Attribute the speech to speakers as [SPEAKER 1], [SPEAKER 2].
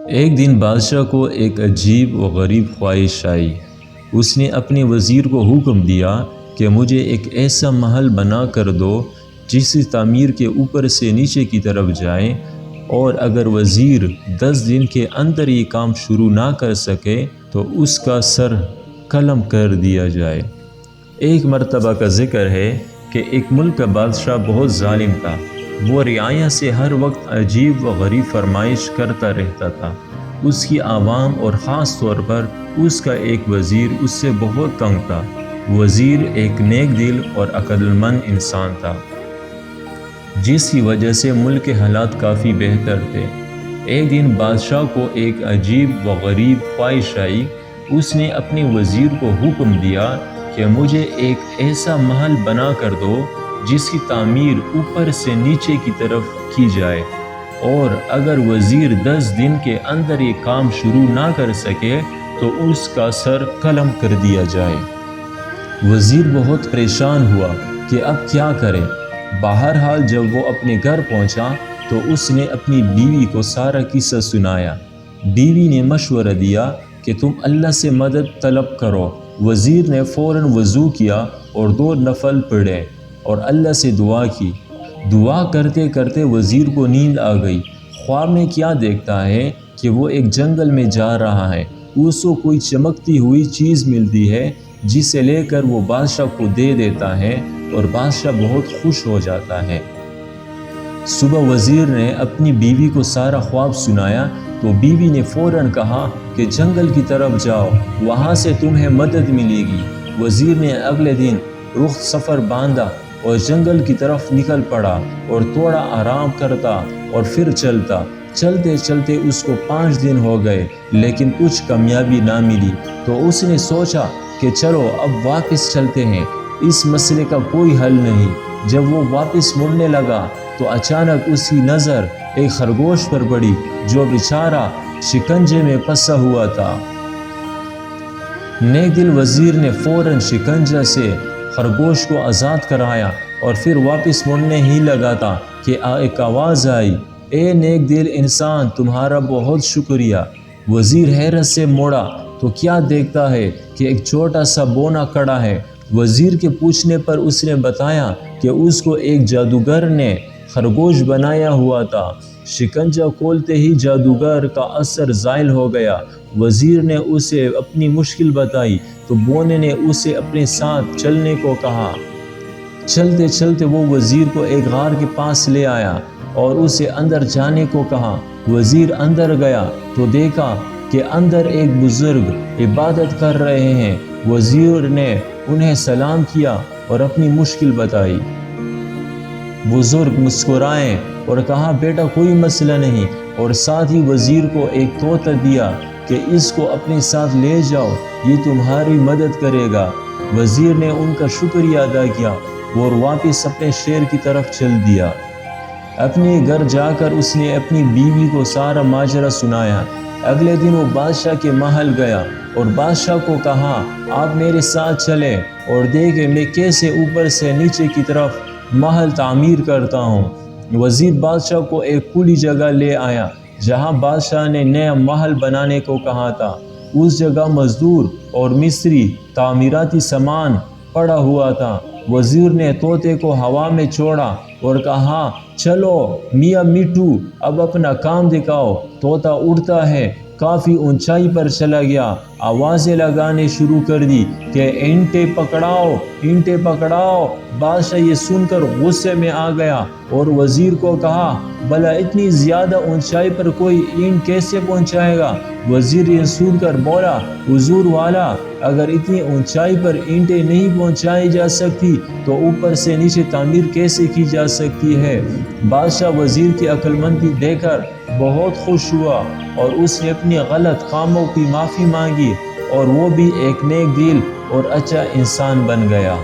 [SPEAKER 1] ایک دن بادشاہ کو ایک عجیب و غریب خواہش آئی۔ اس نے اپنے وزیر کو حکم دیا کہ مجھے ایک ایسا محل بنا کر دو جس کی تعمیر کے اوپر سے نیچے کی طرف جائے، اور اگر وزیر 10 دن کے اندر یہ کام شروع نہ کر سکے تو اس کا سر قلم کر دیا جائے۔ ایک مرتبہ کا ذکر ہے کہ ایک ملک کا بادشاہ بہت ظالم تھا۔ وہ رعایا سے ہر وقت عجیب و غریب فرمائش کرتا رہتا تھا۔ اس کی عوام اور خاص طور پر اس کا ایک وزیر اس سے بہت تنگ تھا۔ وزیر ایک نیک دل اور عقل مند انسان تھا، جس کی وجہ سے ملک کے حالات کافی بہتر تھے۔ ایک دن بادشاہ کو ایک عجیب و غریب خواہش آئی۔ اس نے اپنے وزیر کو حکم دیا کہ مجھے ایک ایسا محل بنا کر دو جس کی تعمیر اوپر سے نیچے کی طرف کی جائے، اور اگر وزیر 10 دن کے اندر یہ کام شروع نہ کر سکے تو اس کا سر قلم کر دیا جائے۔ وزیر بہت پریشان ہوا کہ اب کیا کرے۔ بہرحال جب وہ اپنے گھر پہنچا تو اس نے اپنی بیوی کو سارا قصہ سنایا۔ بیوی نے مشورہ دیا کہ تم اللہ سے مدد طلب کرو۔ وزیر نے فوراً وضو کیا اور 2 نفل پڑھے اور اللہ سے دعا کی۔ دعا کرتے کرتے وزیر کو نیند آ گئی۔ خواب میں کیا دیکھتا ہے کہ وہ ایک جنگل میں جا رہا ہے۔ اس کو کوئی چمکتی ہوئی چیز ملتی ہے جسے لے کر وہ بادشاہ کو دے دیتا ہے اور بادشاہ بہت خوش ہو جاتا ہے۔ صبح وزیر نے اپنی بیوی کو سارا خواب سنایا تو بیوی نے فوراً کہا کہ جنگل کی طرف جاؤ، وہاں سے تمہیں مدد ملے گی۔ وزیر نے اگلے دن رخ سفر باندھا اور جنگل کی طرف نکل پڑا اور تھوڑا آرام کرتا اور پھر چلتا۔ چلتے چلتے اس کو 5 دن ہو گئے لیکن کچھ کامیابی نہ ملی، تو اس نے سوچا کہ چلو اب واپس چلتے ہیں، اس مسئلے کا کوئی حل نہیں۔ جب وہ واپس مڑنے لگا تو اچانک اس کی نظر ایک خرگوش پر پڑی جو بیچارہ شکنجے میں پھنسا ہوا تھا۔ نیک دل وزیر نے فوراً شکنجے سے خرگوش کو آزاد کرایا اور پھر واپس مڑنے ہی لگا تھا کہ ایک آواز آئی، اے نیک دل انسان، تمہارا بہت شکریہ۔ وزیر حیرت سے موڑا تو کیا دیکھتا ہے کہ ایک چھوٹا سا بونا کھڑا ہے۔ وزیر کے پوچھنے پر اس نے بتایا کہ اس کو ایک جادوگر نے خرگوش بنایا ہوا تھا۔ شکنجہ کھولتے ہی جادوگر کا اثر زائل ہو گیا۔ وزیر نے اسے اپنی مشکل بتائی تو بونے نے اسے اپنے ساتھ چلنے کو کہا۔ چلتے چلتے وہ وزیر کو ایک غار کے پاس لے آیا اور اسے اندر جانے کو کہا۔ وزیر اندر گیا تو دیکھا کہ اندر ایک بزرگ عبادت کر رہے ہیں۔ وزیر نے انہیں سلام کیا اور اپنی مشکل بتائی۔ بزرگ مسکرائے اور کہا، بیٹا کوئی مسئلہ نہیں، اور ساتھ ہی وزیر کو ایک طوطا دیا کہ اس کو اپنے ساتھ لے جاؤ، یہ تمہاری مدد کرے گا۔ وزیر نے ان کا شکریہ ادا کیا اور واپس اپنے شہر کی طرف چل دیا۔ اپنے گھر جا کر اس نے اپنی بیوی کو سارا ماجرا سنایا۔ اگلے دن وہ بادشاہ کے محل گیا اور بادشاہ کو کہا، آپ میرے ساتھ چلیں اور دیکھیں میں کیسے اوپر سے نیچے کی طرف محل تعمیر کرتا ہوں۔ وزیر بادشاہ کو ایک کھلی جگہ لے آیا جہاں بادشاہ نے نیا محل بنانے کو کہا تھا۔ اس جگہ مزدور اور مستری تعمیراتی سامان پڑا ہوا تھا۔ وزیر نے طوطے کو ہوا میں چھوڑا اور کہا، چلو میاں میٹھو اب اپنا کام دکھاؤ۔ طوطا اڑتا ہے، کافی اونچائی پر چلا گیا، آوازیں لگانے شروع کر دی کہ اینٹیں پکڑاؤ، اینٹیں پکڑاؤ۔ بادشاہ یہ سن کر غصے میں آ گیا اور وزیر کو کہا، بھلا اتنی زیادہ اونچائی پر کوئی اینٹ کیسے پہنچائے گا؟ وزیر یہ سن کر بولا، حضور والا، اگر اتنی اونچائی پر اینٹیں نہیں پہنچائی جا سکتی تو اوپر سے نیچے تعمیر کیسے کی جا سکتی ہے؟ بادشاہ وزیر کی عقل مندی دیکھ کر بہت خوش ہوا اور اس نے اپنی غلط کاموں کی معافی مانگی اور وہ بھی ایک نیک دل اور اچھا انسان بن گیا۔